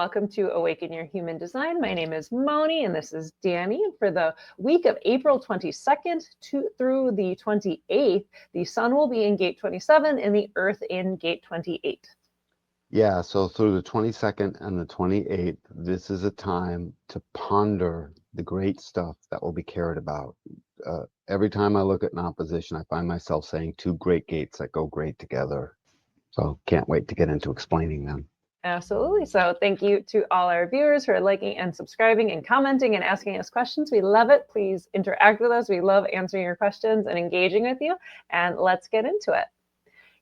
welcome to Awaken Your Human Design. My name is Moni, and this is Danny. For the week of April 22nd through the 28th, the Sun will be in Gate 27 and the Earth in Gate 28. Yeah, so through the 22nd and the 28th, this is a time to ponder the great stuff that will be cared about. Every time I look at an opposition, I find myself saying two great gates that go great together. So can't wait to get into explaining them. Absolutely. So thank you to all our viewers who are liking and subscribing and commenting and asking us questions. We love it. Please interact with us. We love answering your questions and engaging with you. And let's get into it.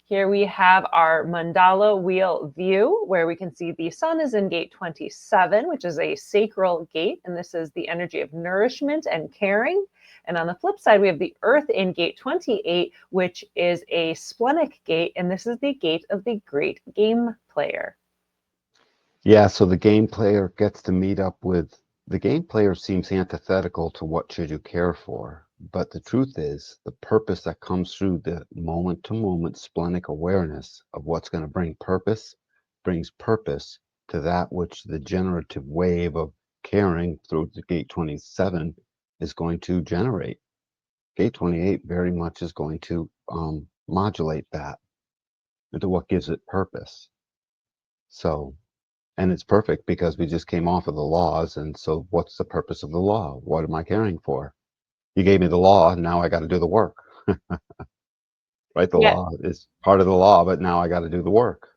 Here we have our mandala wheel view where we can see the Sun is in Gate 27, which is a sacral gate. And this is the energy of nourishment and caring. And on the flip side, we have the Earth in Gate 28, which is a splenic gate. And this is the gate of the great game player. Yeah, so the game player gets to meet up with, the game player seems antithetical to what should you care for. But the truth is, the purpose that comes through the moment-to-moment splenic awareness of what's going to bring purpose, brings purpose to that which the generative wave of caring through the Gate 27 is going to generate. Gate 28 very much is going to modulate that into what gives it purpose. So, and it's perfect because we just came off of the laws. And so what's the purpose of the law? What am I caring for? You gave me the law, now I got to do the work. Right? The law is part of the law, but now I got to do the work.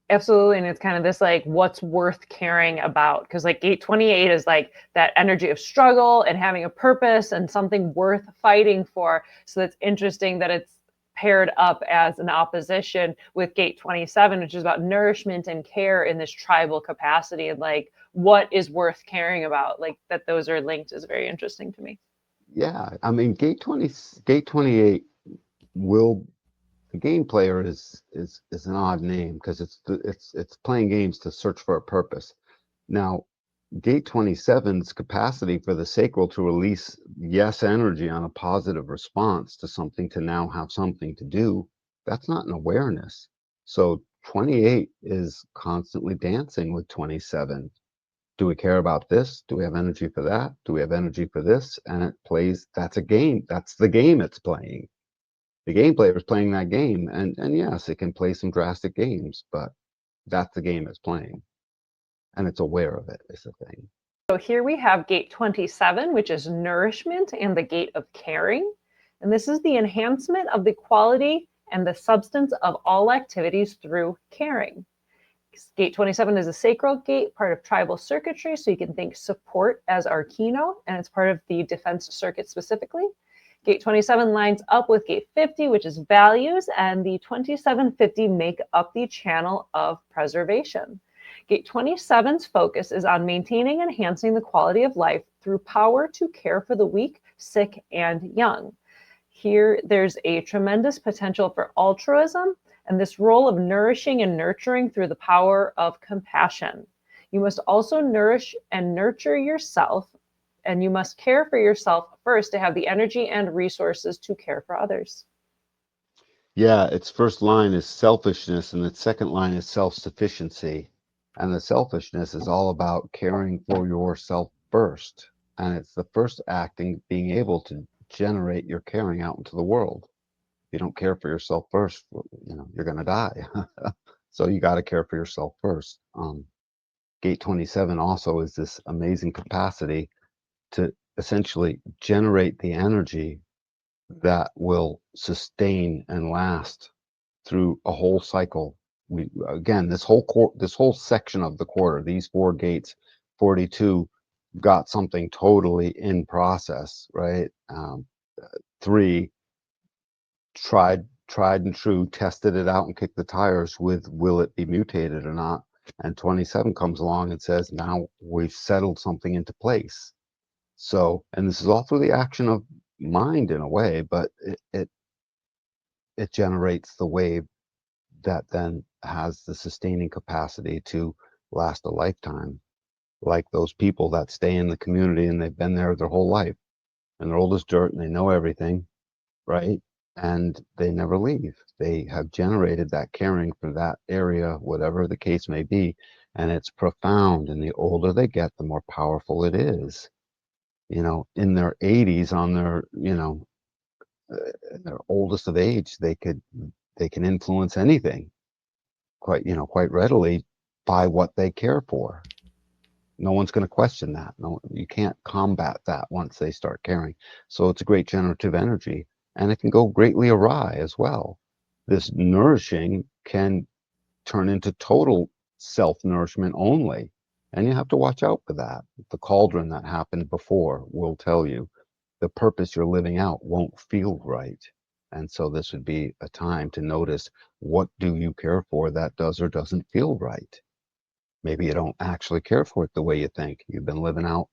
Absolutely. And it's kind of this like what's worth caring about, because like Gate 28 is like that energy of struggle and having a purpose and something worth fighting for. So that's interesting that it's paired up as an opposition with Gate 27, which is about nourishment and care in this tribal capacity, and like what is worth caring about. Like that those are linked is very interesting to me. Yeah, I mean Gate 28 will, the game player is an odd name because it's playing games to search for a purpose. Now, Gate 27's capacity for the sacral to release yes energy on a positive response to something, to now have something to do, that's not an awareness. So 28 is constantly dancing with 27. Do we care about this? Do we have energy for that? Do we have energy for this? And it plays, that's a game. That's the game it's playing. The game player is playing that game. And yes, it can play some drastic games, but that's the game it's playing. And it's aware of it, is the thing. So here we have Gate 27, which is nourishment and the gate of caring. And this is the enhancement of the quality and the substance of all activities through caring. Gate 27 is a sacral gate, part of tribal circuitry. So you can think support as our keynote, and it's part of the defense circuit specifically. Gate 27 lines up with Gate 50, which is values, and the 2750 make up the channel of preservation. Gate 27's focus is on maintaining and enhancing the quality of life through power to care for the weak, sick, and young. Here, there's a tremendous potential for altruism and this role of nourishing and nurturing through the power of compassion. You must also nourish and nurture yourself, and you must care for yourself first to have the energy and resources to care for others. Yeah, its first line is selfishness, and its second line is self-sufficiency. And the selfishness is all about caring for yourself first. And it's the first acting, being able to generate your caring out into the world. If you don't care for yourself first, you're going to die. So you got to care for yourself first. Gate 27 also is this amazing capacity to essentially generate the energy that will sustain and last through a whole cycle. We again, this whole section of the quarter, these four gates, 42 got something totally in process, right? 3 tried and true, tested it out and kicked the tires with will it be mutated or not? And 27 comes along and says, now we've settled something into place. So, and this is all through the action of mind in a way, but it generates the wave that then has the sustaining capacity to last a lifetime. Like those people that stay in the community and they've been there their whole life and they're old as dirt and they know everything, right? and they never leave. They have generated that caring for that area, whatever the case may be, and it's profound. And the older they get, the more powerful it is. In their 80s, on their, their oldest of age, they can influence anything quite readily by what they care for. No one's going to question that. No, you can't combat that once they start caring. So it's a great generative energy, and it can go greatly awry as well. This nourishing can turn into total self-nourishment only, and you have to watch out for that. The cauldron that happened before will tell you the purpose you're living out won't feel right. And so this would be a time to notice, what do you care for that does or doesn't feel right? Maybe you don't actually care for it the way you think. You've been living out.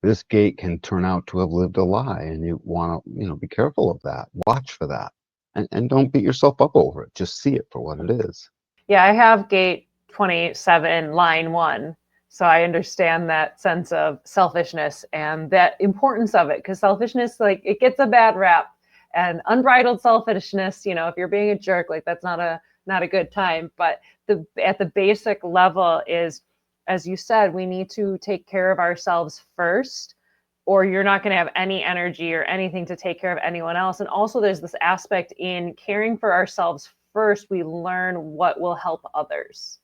This gate can turn out to have lived a lie, and you want to, be careful of that. Watch for that, and don't beat yourself up over it. Just see it for what it is. Yeah, I have gate 27, line 1. So I understand that sense of selfishness and that importance of it, because selfishness, like, it gets a bad rap, and unbridled selfishness, if you're being a jerk, like, that's not a good time. But at the basic level is, as you said, we need to take care of ourselves first, or you're not going to have any energy or anything to take care of anyone else. And also there's this aspect in caring for ourselves first, we learn what will help others.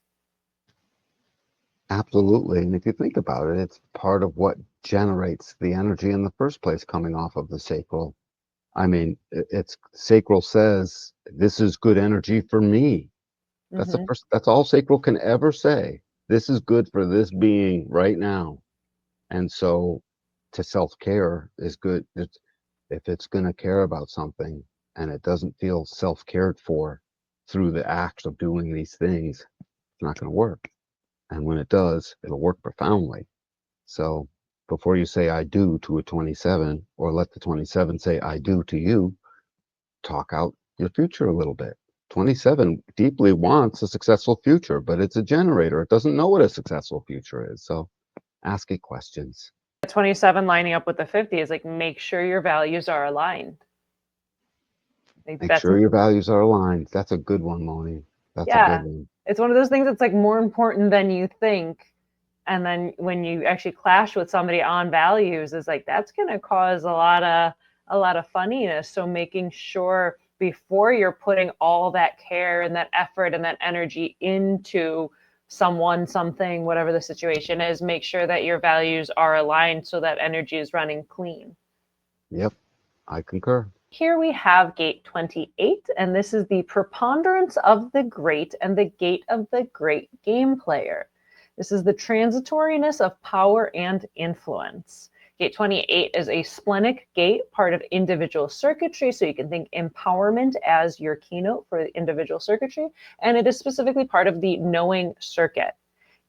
Absolutely. And if you think about it, it's part of what generates the energy in the first place, coming off of the sacral. I mean, it's sacral says, this is good energy for me. That's all sacral can ever say. This is good for this being right now. And so to self-care is good. If it's going to care about something and it doesn't feel self-cared for through the act of doing these things, it's not going to work. And when it does, it'll work profoundly. So before you say I do to a 27, or let the 27 say I do to you, talk out your future a little bit. 27 deeply wants a successful future, but it's a generator. It doesn't know what a successful future is. So ask it questions. 27 lining up with the 50 is like, make sure your values are aligned. Make sure your values are aligned. That's a good one, Moni. That's a good one. It's one of those things that's like more important than you think. And then when you actually clash with somebody on values, is like, that's going to cause a lot of funniness. So making sure before you're putting all that care and that effort and that energy into someone, something, whatever the situation is, make sure that your values are aligned so that energy is running clean. Yep, I concur. Here we have gate 28, and this is the preponderance of the great and the gate of the great game player. This is the transitoriness of power and influence. Gate 28 is a splenic gate, part of individual circuitry, so you can think empowerment as your keynote for the individual circuitry, and it is specifically part of the knowing circuit.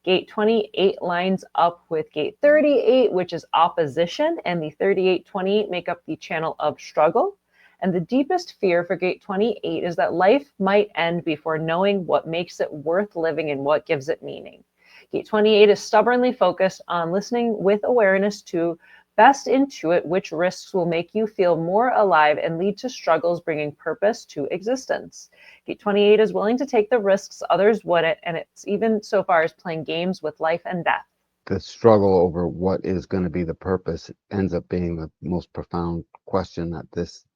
Gate 28 lines up with gate 38, which is opposition, and the 38-28 make up the channel of struggle. And the deepest fear for gate 28 is that life might end before knowing what makes it worth living and what gives it meaning. Gate 28 is stubbornly focused on listening with awareness to best intuit which risks will make you feel more alive and lead to struggles bringing purpose to existence. Gate 28 is willing to take the risks others wouldn't, and it's even so far as playing games with life and death. The struggle over what is going to be the purpose ends up being the most profound question that this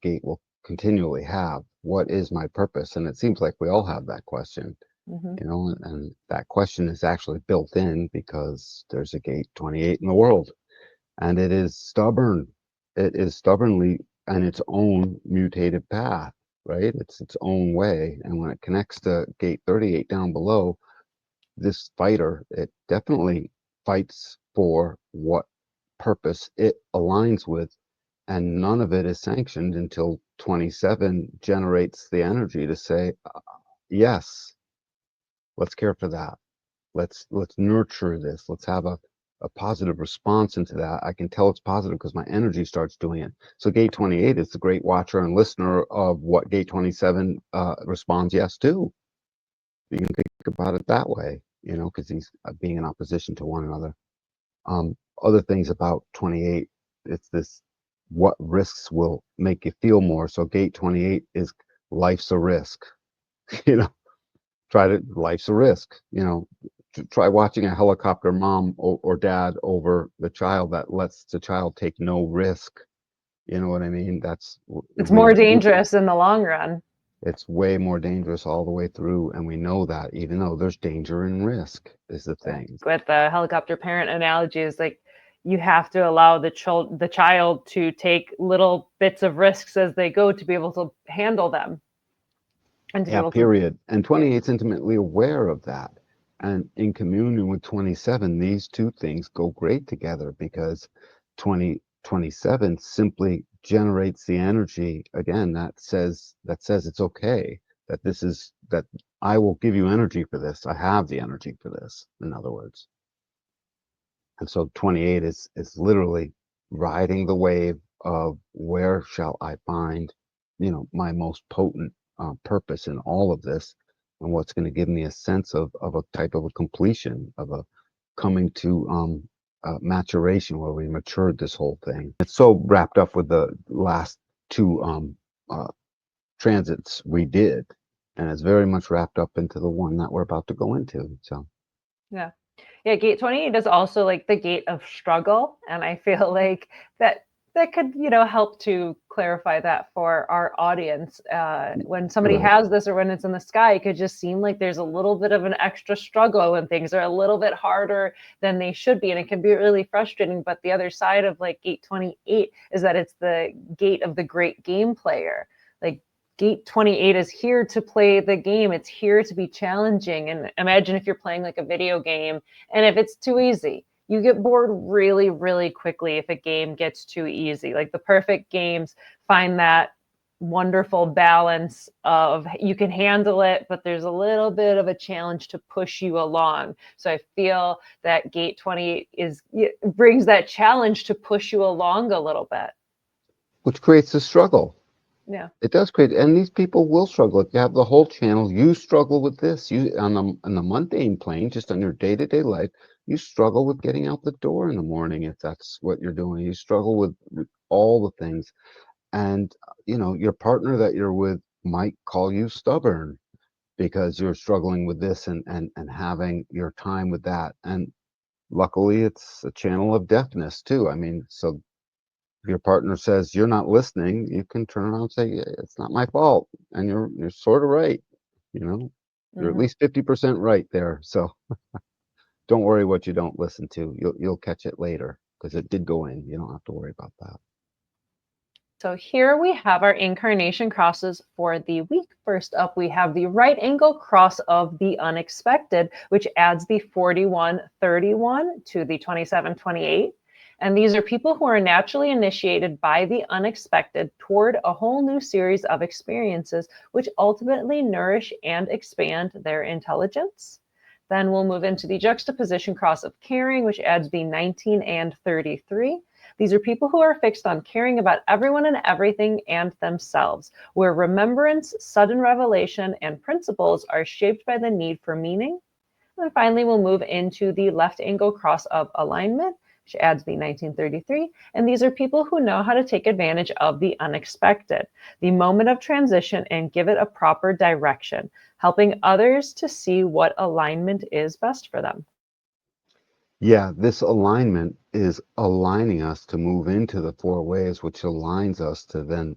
gate will continually have. What is my purpose? And it seems like we all have that question. And that question is actually built in because there's a gate 28 in the world, and it is stubborn. It is stubbornly on its own mutative path, right? It's its own way. And when it connects to gate 38 down below, this fighter, it definitely fights for what purpose it aligns with, and none of it is sanctioned until 27 generates the energy to say, yes, let's care for that. Let's nurture this. Let's have a positive response into that. I can tell it's positive because my energy starts doing it. So gate 28 is the great watcher and listener of what gate 27 responds yes to. You can think about it that way, because these being in opposition to one another. Other things about 28, it's this what risks will make you feel more. So gate 28 is life's a risk. You know, life's a risk. You know, try watching a helicopter mom or dad over the child that lets the child take no risk. You know what I mean? It's more dangerous in the long run. It's way more dangerous all the way through, and we know that, even though there's danger and risk is the thing. With the helicopter parent analogy, is like you have to allow the child to take little bits of risks as they go to be able to handle them. And to be able period. And 28's intimately aware of that. And in communion with 27, these two things go great together, because 27 simply generates the energy again that says it's okay, that I will give you energy for this. I have the energy for this, in other words. And so 28 is literally riding the wave of where shall I find, my most potent purpose in all of this, and what's going to give me a sense of a type of a completion, of a coming to maturation, where we matured this whole thing. It's so wrapped up with the last two transits we did, and it's very much wrapped up into the one that we're about to go into. So yeah, gate 28 is also like the gate of struggle, and I feel like that could help to clarify that for our audience. When somebody has this, or when it's in the sky, it could just seem like there's a little bit of an extra struggle and things are a little bit harder than they should be, and it can be really frustrating. But the other side of like gate 28 is that it's the gate of the great game player. Like, gate 28 is here to play the game. It's here to be challenging. And imagine if you're playing like a video game, and if it's too easy, you get bored really, really quickly if a game gets too easy. Like, the perfect games find that wonderful balance of you can handle it, but there's a little bit of a challenge to push you along. So I feel that gate 28 brings that challenge to push you along a little bit. Which creates a struggle. Yeah. It does create, and these people will struggle. If you have the whole channel, you struggle with this. You on the mundane plane, just on your day-to-day life, you struggle with getting out the door in the morning, if that's what you're doing. You struggle with all the things. And your partner that you're with might call you stubborn because you're struggling with this and having your time with that. And luckily it's a channel of deafness too. I mean, so if your partner says you're not listening, you can turn around and say, yeah, it's not my fault. And you're sort of right. You're at least 50% right there. So don't worry what you don't listen to. You'll catch it later, because it did go in. You don't have to worry about that. So here we have our incarnation crosses for the week. First up, we have the right angle cross of the unexpected, which adds the 4131 to the 2728. And these are people who are naturally initiated by the unexpected toward a whole new series of experiences, which ultimately nourish and expand their intelligence. Then we'll move into the juxtaposition cross of caring, which adds the 19 and 33. These are people who are fixed on caring about everyone and everything and themselves, where remembrance, sudden revelation, and principles are shaped by the need for meaning. And finally, we'll move into the left angle cross of alignment, which adds the 1933. And these are people who know how to take advantage of the unexpected, the moment of transition, and give it a proper direction, helping others to see what alignment is best for them. Yeah, this alignment is aligning us to move into the four ways, which aligns us to then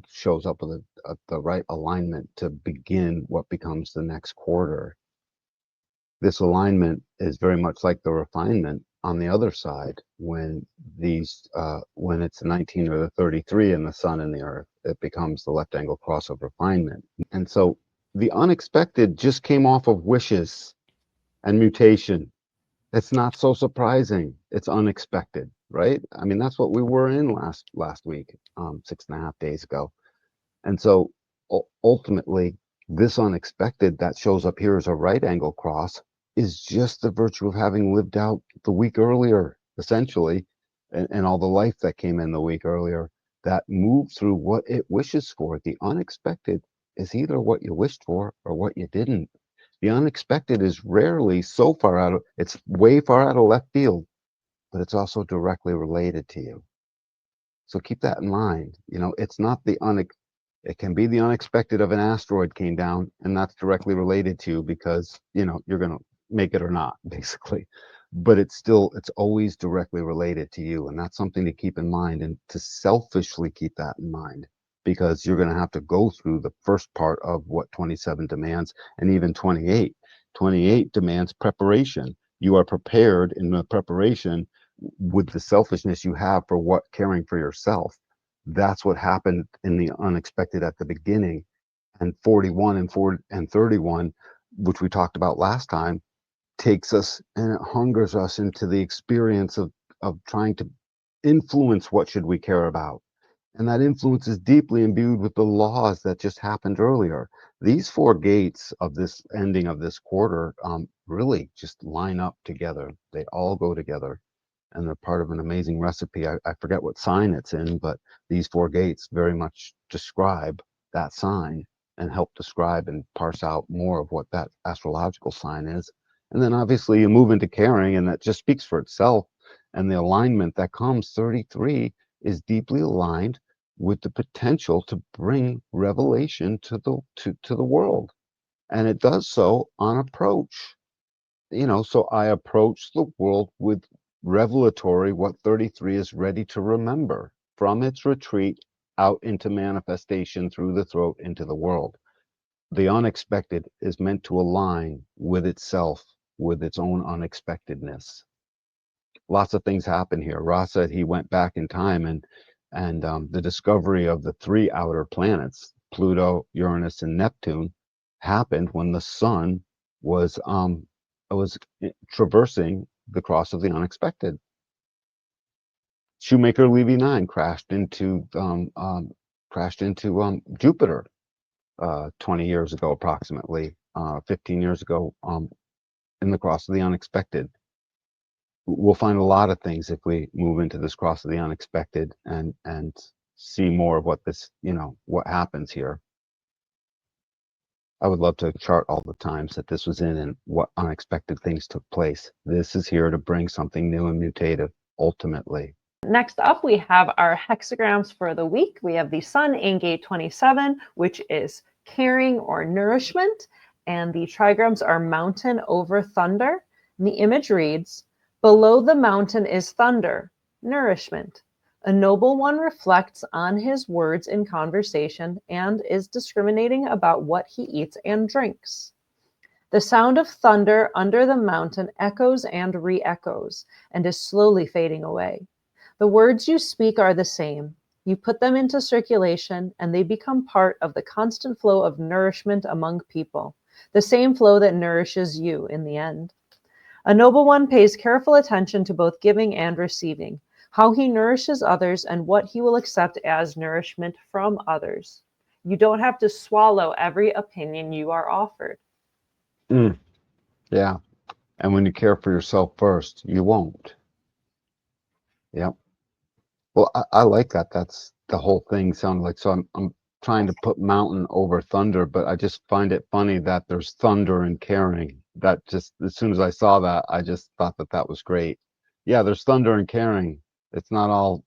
shows up with the right alignment to begin what becomes the next quarter. This alignment is very much like the refinement on the other side, when it's the 19 or the 33 and the sun and the earth, it becomes the left angle cross of refinement. And so the unexpected just came off of wishes and mutation. It's not so surprising. It's unexpected, right? I mean, that's what we were in last week, 6.5 days ago. And so ultimately, this unexpected that shows up here as a right angle cross is just the virtue of having lived out the week earlier, essentially, and all the life that came in the week earlier, that moved through what it wishes for. The unexpected is either what you wished for or what you didn't. The unexpected is rarely it's way far out of left field, but it's also directly related to you. So keep that in mind. It's not it can be the unexpected of an asteroid came down, and that's directly related to you because, you're going to make it or not, basically. But it's always directly related to you. And that's something to keep in mind and to selfishly keep that in mind, because you're going to have to go through the first part of what 27 demands, and even 28. 28 demands preparation. You are prepared in the preparation with the selfishness you have for what caring for yourself. That's what happened in the unexpected at the beginning. And 41 and 31, which we talked about last time, takes us and it hungers us into the experience of trying to influence what should we care about. And that influence is deeply imbued with the laws that just happened earlier. These four gates of this ending of this quarter really just line up together. They all go together, and they're part of an amazing recipe. I forget what sign it's in, but these four gates very much describe that sign and help describe and parse out more of what that astrological sign is. And then obviously you move into caring, and that just speaks for itself. And the alignment that comes, 33, is deeply aligned with the potential to bring revelation to the world. And it does so on approach. So I approach the world with revelatory what 33 is ready to remember from its retreat out into manifestation through the throat into the world. The unexpected is meant to align with itself, with its own unexpectedness. Lots of things happen here. Ra said he went back in time, and the discovery of the three outer planets, Pluto, Uranus, and Neptune, happened when the sun was traversing the cross of the unexpected. Shoemaker Levy 9 crashed into Jupiter 20 years ago, approximately 15 years ago, in the cross of the unexpected. We'll find a lot of things if we move into this cross of the unexpected and see more of what what happens here. I would love to chart all the times that this was in and what unexpected things took place. This is here to bring something new and mutative, ultimately. Next up, we have our hexagrams for the week. We have the sun in gate 27, which is caring or nourishment. And the trigrams are mountain over thunder. And the image reads, below the mountain is thunder, nourishment. A noble one reflects on his words in conversation and is discriminating about what he eats and drinks. The sound of thunder under the mountain echoes and re-echoes and is slowly fading away. The words you speak are the same. You put them into circulation and they become part of the constant flow of nourishment among people, the same flow that nourishes you in the end. A noble one pays careful attention to both giving and receiving, how he nourishes others and what he will accept as nourishment from others. You don't have to swallow every opinion you are offered. Yeah. And when you care for yourself first, you won't. Yep. Well, I like that. That's the whole thing sounded like. So I'm trying to put mountain over thunder, but I just find it funny that there's thunder and caring. That just, as soon as I saw that, I just thought that was great. Yeah, there's thunder and caring. It's not all,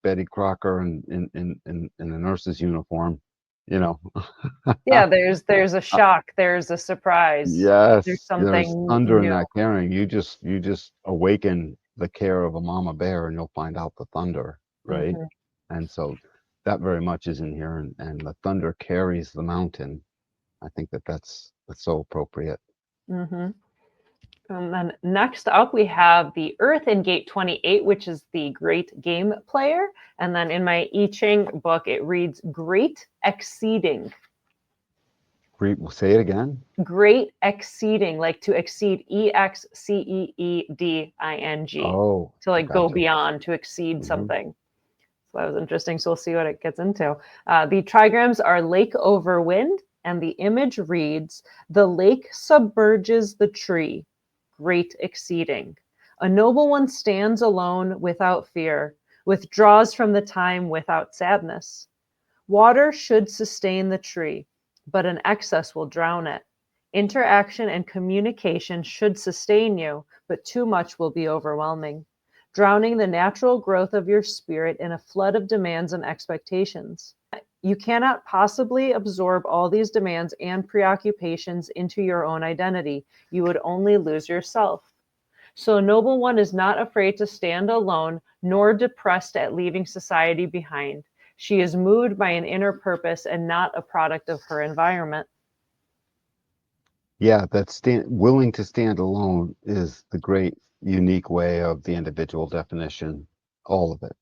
Betty Crocker in a nurse's uniform, Yeah, there's a shock, there's a surprise, there's Yes, there's something thunder in new. that caring. You just awaken the care of a mama bear and you'll find out the thunder, right? Mm-hmm. And so that very much is in here, and the thunder carries the mountain. I think that's so appropriate. Mm-hmm. And then next up, we have the Earth in gate 28, which is the great game player. And then in my I Ching book, it reads great exceeding. Say it again. Great exceeding, like to exceed, exceeding. Oh, To like go gotcha. beyond, to exceed Mhm. something. So that was interesting. So we'll see what it gets into. The trigrams are lake over wind, and the image reads, the lake submerges the tree, great exceeding. A noble one stands alone without fear, withdraws from the time without sadness. Water should sustain the tree, but an excess will drown it. Interaction and communication should sustain you, but too much will be overwhelming. drowning the natural growth of your spirit in a flood of demands and expectations. You cannot possibly absorb all these demands and preoccupations into your own identity. You would only lose yourself. So a noble one is not afraid to stand alone, nor depressed at leaving society behind. She is moved by an inner purpose and not a product of her environment. Yeah, that willing to stand alone is the great unique way of the individual definition, all of it.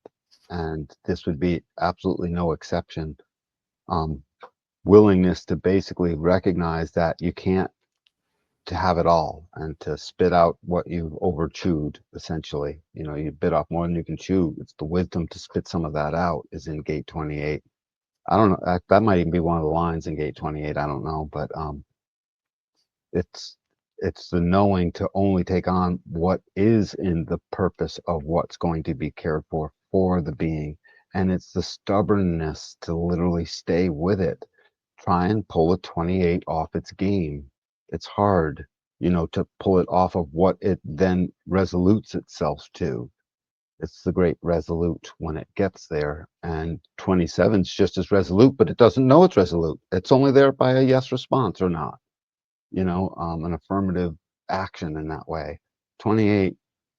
And this would be absolutely no exception. Um, Willingness to basically recognize that you can't to have it all and to spit out what you've overchewed, essentially. You know, you bit off more than you can chew. It's the wisdom to spit some of that out is in gate 28. I don't know, that might even be one of the lines in gate 28. I don't know, but it's it's the knowing to only take on what is in the purpose of what's going to be cared for the being, and it's the stubbornness to literally stay with it. Try and pull a 28 off its game. It's hard, you know, to pull it off of what it then resolutes itself to. It's the great resolute when it gets there, and 27's just as resolute, but it doesn't know it's resolute. It's only there by a yes response or not, you know, an affirmative action in that way. 28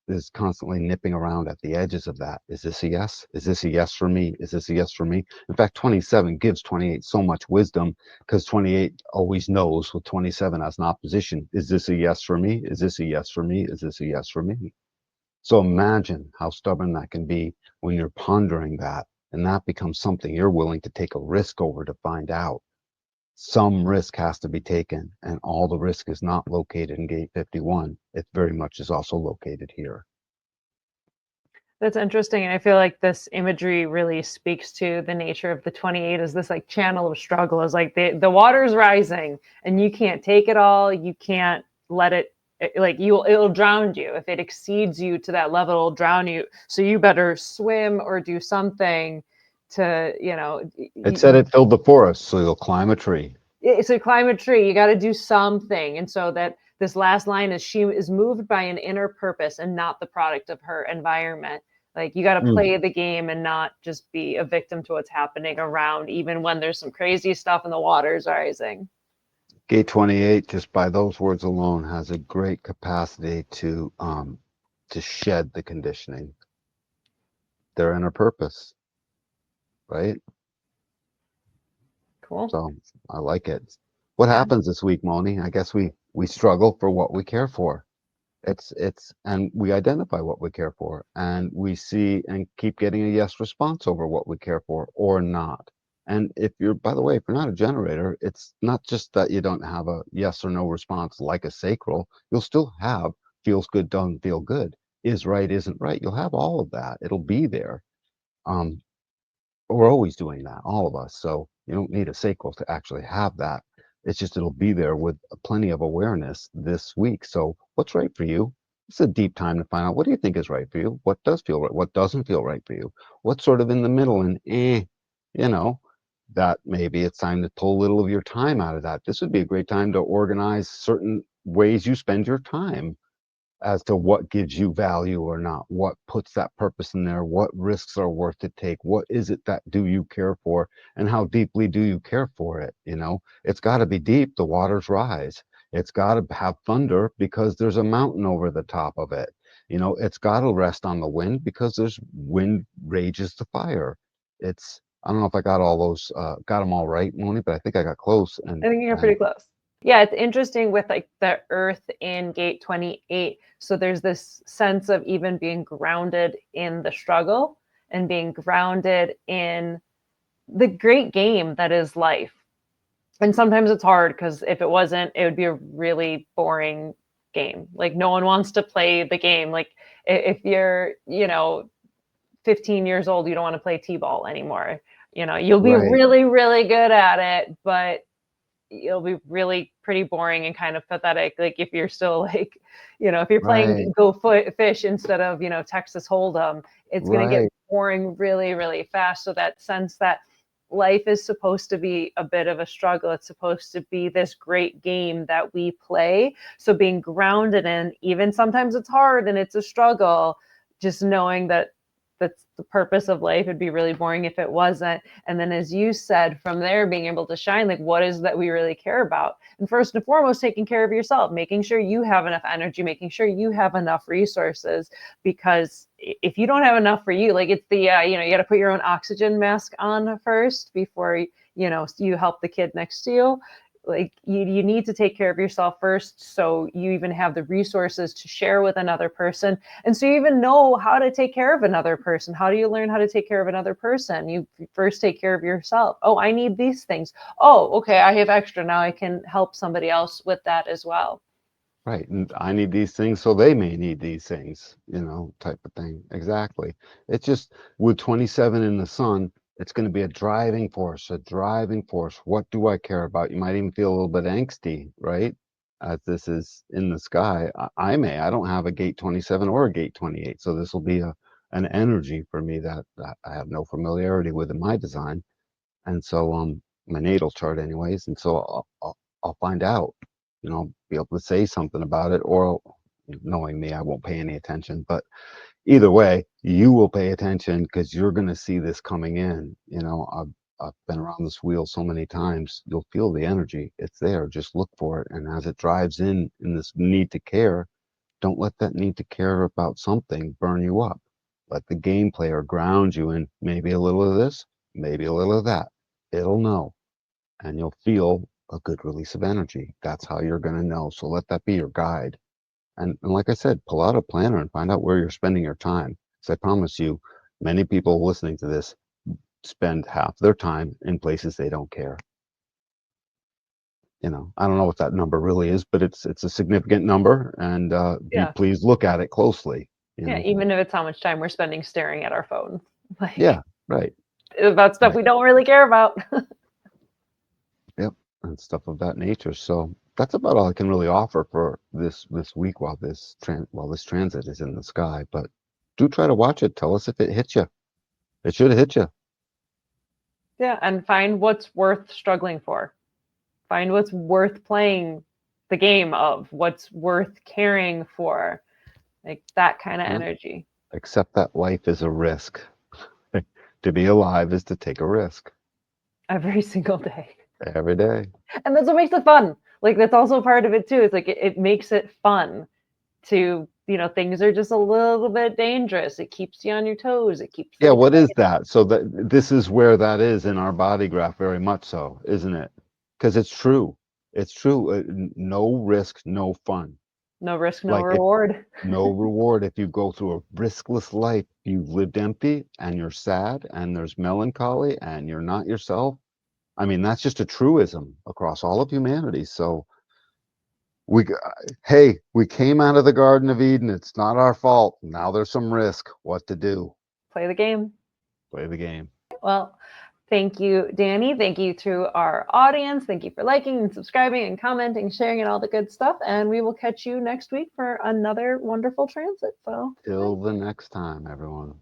is constantly nipping around at the edges of that. Is this a yes? Is this a yes for me? Is this a yes for me? In fact, 27 gives 28 so much wisdom because 28 always knows with 27 as an opposition. Is this a yes for me? Is this a yes for me? Is this a yes for me? So imagine how stubborn that can be when you're pondering that, and that becomes something you're willing to take a risk over to find out. Some risk has to be taken, and all the risk is not located in gate 51. It very much is also located here. That's interesting. And I feel like this imagery really speaks to the nature of the 28 as this like channel of struggle, is like the water's rising and you can't take it all. You can't let it, like it'll drown you. If it exceeds you to that level, it'll drown you. So you better swim or do something to, It said it filled the forest, so you'll climb a tree. it's a climb a tree. You got to do something. And so that this last line is she is moved by an inner purpose and not the product of her environment. Like you got to play the game and not just be a victim to what's happening around, even when there's some crazy stuff and the water's rising. Gate 28, just by those words alone, has a great capacity to shed the conditioning. Their inner purpose, right? Cool. So I like it. What happens this week, Moni? I guess we struggle for what we care for. It's and we identify what we care for, and we see and keep getting a yes response over what we care for or not. And if you're, by the way, if you're not a generator, it's not just that you don't have a yes or no response like a sacral. You'll still have feels good, doesn't feel good, is right, isn't right. You'll have all of that. It'll be there. Um, we're always doing that, all of us. So you don't need a sacral to actually have that. It's just it'll be there with plenty of awareness this week. So what's right for you? It's a deep time to find out what do you think is right for you? What does feel right? What doesn't feel right for you? What's sort of in the middle and you know, that maybe it's time to pull a little of your time out of that. This would be a great time to organize certain ways you spend your time as to what gives you value or not, what puts that purpose in there, what risks are worth to take, what is it that do you care for, and how deeply do you care for it? You know, it's got to be deep, the waters rise. It's got to have thunder because there's a mountain over the top of it. You know, it's got to rest on the wind because there's wind rages the fire. It's, I don't know if I got all those, got them all right, Moni, but I think I got close. I think you're pretty close. Yeah, it's interesting with like the earth in gate 28. So there's this sense of even being grounded in the struggle and being grounded in the great game that is life. And sometimes it's hard because if it wasn't, it would be a really boring game. Like no one wants to play the game. Like if you're, 15 years old, you don't want to play t-ball anymore. You'll be really, really good at it, but you'll be really pretty boring and kind of pathetic. Like if you're still like, if you're playing Go Fish instead of, Texas Hold'em, it's going to get boring really, really fast. So that sense that life is supposed to be a bit of a struggle. It's supposed to be this great game that we play. So being grounded in, even sometimes it's hard and it's a struggle, just knowing that that's the purpose of life. It'd be really boring if it wasn't. And then, as you said, from there, being able to shine, like, what is that we really care about? And first and foremost, taking care of yourself, making sure you have enough energy, making sure you have enough resources, because if you don't have enough for you, like, it's the, you got to put your own oxygen mask on first before, you help the kid next to you. Like, you need to take care of yourself first, so you even have the resources to share with another person, and so you even know how to take care of another person. How do you learn how to take care of another person? You first take care of yourself. Oh, I need these things. Oh, okay, I have extra, now I can help somebody else with that as well. Right. And I need these things, so they may need these things, type of thing. Exactly. It's just with 27 in the sun, it's going to be a driving force, a driving force. What do I care about? You might even feel a little bit angsty, right? As this is in the sky. I don't have a gate 27 or a gate 28. So this will be an energy for me that I have no familiarity with in my design. And so, my natal chart anyways. And so I'll find out, be able to say something about it, or knowing me, I won't pay any attention. But either way, you will pay attention because you're going to see this coming in. I've been around this wheel so many times. You'll feel the energy. It's there. Just look for it. And as it drives in this need to care, don't let that need to care about something burn you up. Let the game player ground you in maybe a little of this, maybe a little of that. It'll know, and you'll feel a good release of energy. That's how you're going to know. So let that be your guide. And like I said, pull out a planner and find out where you're spending your time. Because I promise you, many people listening to this spend half their time in places they don't care. I don't know what that number really is, but it's a significant number, and Yeah. please look at it closely. Yeah, even if it's how much time we're spending staring at our phone, like, Yeah, right. about stuff Right. we don't really care about. Yep, and stuff of that nature. So that's about all I can really offer for this week while this transit is in the sky. But do try to watch it. Tell us if it hits you. It should hit you. Yeah, and find what's worth struggling for. Find what's worth playing the game of, what's worth caring for, like that kind of Yeah. energy. Accept that life is a risk. To be alive is to take a risk Every single day. every day. And that's what makes it fun. Like, that's also part of it too. It's like it makes it fun to, things are just a little bit dangerous. It keeps you on your toes. It keeps you Yeah, what is excited. that? So this is where that is in our body graph, very much so, isn't it? Because it's true. It's true. No risk, no fun. No risk, no Like, if reward. no reward, if you go through a riskless life, you've lived empty and you're sad and there's melancholy and you're not yourself. I mean, that's just a truism across all of humanity. So hey, we came out of the Garden of Eden. It's not our fault. Now there's some risk. What to do? Play the game. Play the game. Well, thank you, Danny. Thank you to our audience. Thank you for liking and subscribing and commenting, sharing, and all the good stuff. And we will catch you next week for another wonderful transit. So, Till the next time, everyone.